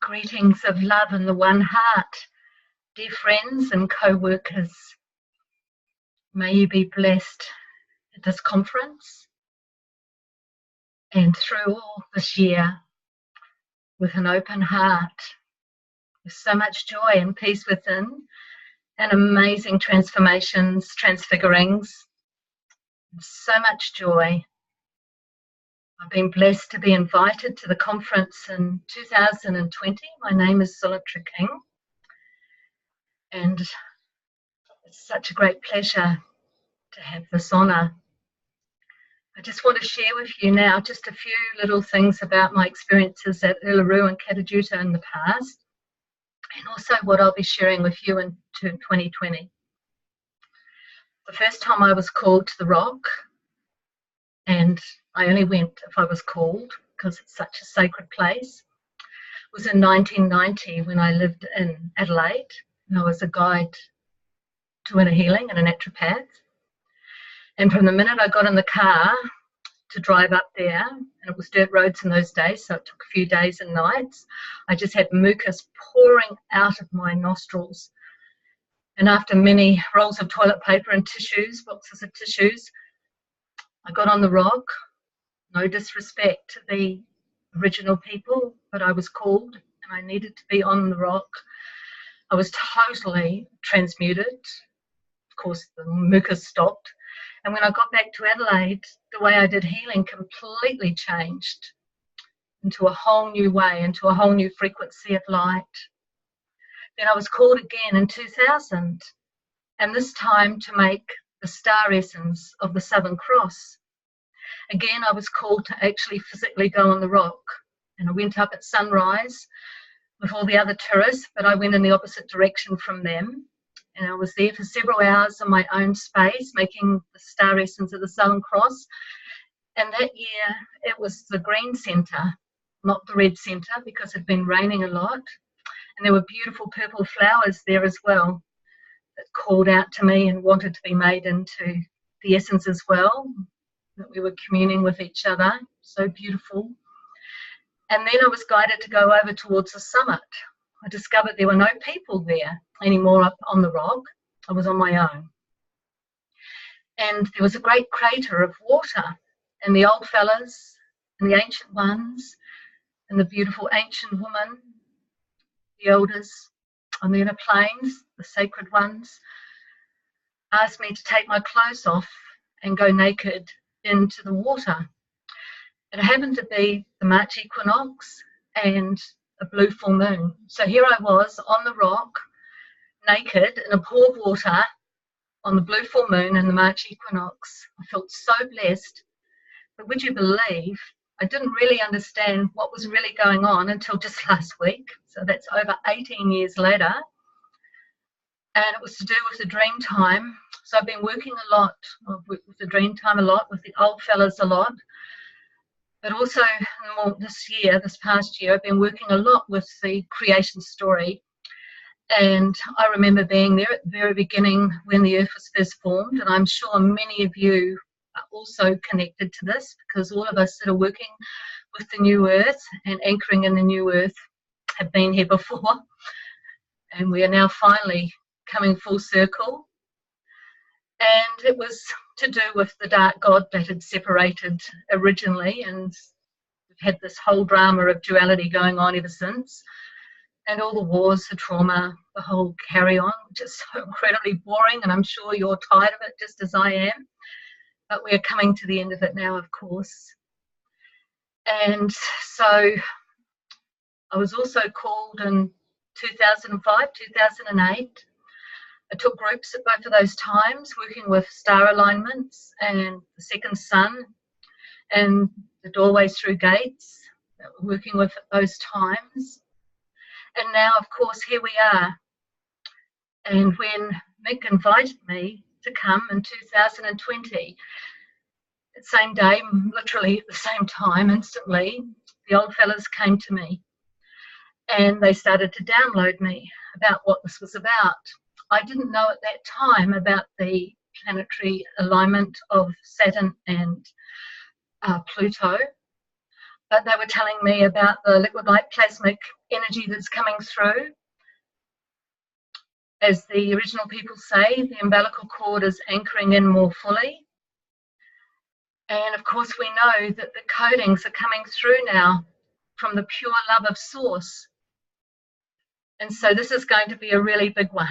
Greetings of love in the one heart. Dear friends and co-workers, may you be blessed at this conference and through all this year with an open heart, with so much joy and peace within, and amazing transformations, transfigurings, so much joy. I've been blessed to be invited to the conference in 2020. My name is Soluntra, and it's such a great pleasure to have this honour. I just want to share with you now just a few little things about my experiences at Uluru and Katajuta in the past, and also what I'll be sharing with you in 2020. The first time I was called to the rock, and I only went if I was called because it's such a sacred place, was in 1990 when I lived in Adelaide, and I was a guide to inner healing and a naturopath. And from the minute I got in the car to drive up there, and it was dirt roads in those days, so it took a few days and nights, I just had mucus pouring out of my nostrils. And after many rolls of toilet paper and tissues, boxes of tissues, I got on the rock. No disrespect to the original people, but I was called and I needed to be on the rock. I was totally transmuted. Of course, the mucus stopped. And when I got back to Adelaide, the way I did healing completely changed into a whole new way, into a whole new frequency of light. Then I was called again in 2000, and this time to make the star essence of the Southern Cross. Again, I was called to actually physically go on the rock, and I went up at sunrise with all the other tourists, but I went in the opposite direction from them. And I was there for several hours in my own space, making the star essence of the Southern Cross. And that year, it was the green centre, not the red centre, because it had been raining a lot. And there were beautiful purple flowers there as well that called out to me and wanted to be made into the essence as well, that we were communing with each other. So beautiful. And then I was guided to go over towards the summit. I discovered there were no people there anymore up on the rock. I was on my own. And there was a great crater of water, and the old fellas and the ancient ones and the beautiful ancient woman, the elders on the inner planes, the sacred ones, asked me to take my clothes off and go naked into the water. It happened to be the March equinox and a blue full moon. So here I was on the rock, naked in a pool of water on the blue full moon and the March equinox. I felt so blessed. But would you believe, I didn't really understand what was really going on until just last week. So that's over 18 years later. And it was to do with the dream time. So I've been working a lot with the dream time a lot, with the old fellas a lot. But also this past year, I've been working a lot with the creation story. And I remember being there at the very beginning when the earth was first formed. And I'm sure many of you are also connected to this, because all of us that are working with the new earth and anchoring in the new earth have been here before. And we are now finally coming full circle. And it was to do with the dark god that had separated originally, and we've had this whole drama of duality going on ever since, and all the wars, the trauma, the whole carry-on, which is so incredibly boring, and I'm sure you're tired of it just as I am, but we're coming to the end of it now, of course. And so I was also called in 2005, 2008. I took groups at both of those times, working with star alignments and the second sun and the doorways through gates, working with at those times. And now, of course, here we are. And when Mick invited me to come in 2020, the same day, literally at the same time, instantly, the old fellas came to me and they started to download me about what this was about. I didn't know at that time about the planetary alignment of Saturn and Pluto, but they were telling me about the liquid light plasmic energy that's coming through. As the original people say, the umbilical cord is anchoring in more fully. And of course, we know that the codings are coming through now from the pure love of Source. And so this is going to be a really big one.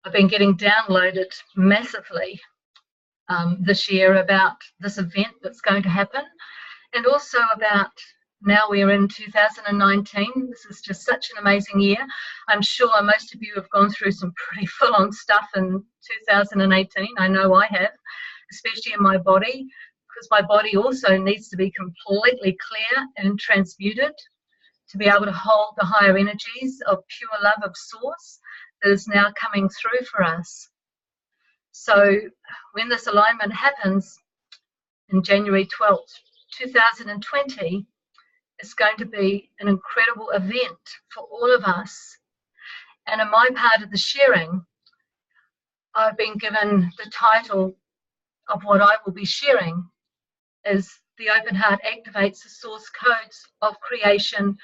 I've been getting downloaded massively this year about this event that's going to happen, and also about, now we're in 2019. This is just such an amazing year. I'm sure most of you have gone through some pretty full-on stuff in 2018. I know I have, especially in my body, because my body also needs to be completely clear and transmuted to be able to hold the higher energies of pure love of Source that is now coming through for us. So when this alignment happens in January 12th, 2020, it's going to be an incredible event for all of us. And in my part of the sharing, I've been given the title of what I will be sharing is The Open Heart Activates the Source Codes of Creation,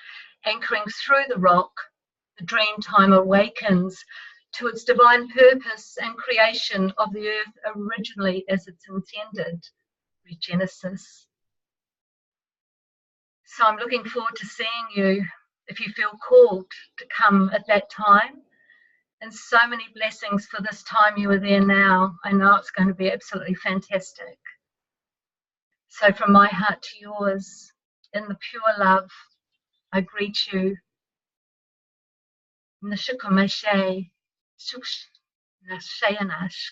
anchoring through the rock. The dream time awakens to its divine purpose and creation of the earth originally as it's intended, Regenesis. So I'm looking forward to seeing you if you feel called to come at that time. And so many blessings for this time you are there now. I know it's going to be absolutely fantastic. So from my heart to yours, in the pure love, I greet you. Nashukamashe, Shush, Nashayanash.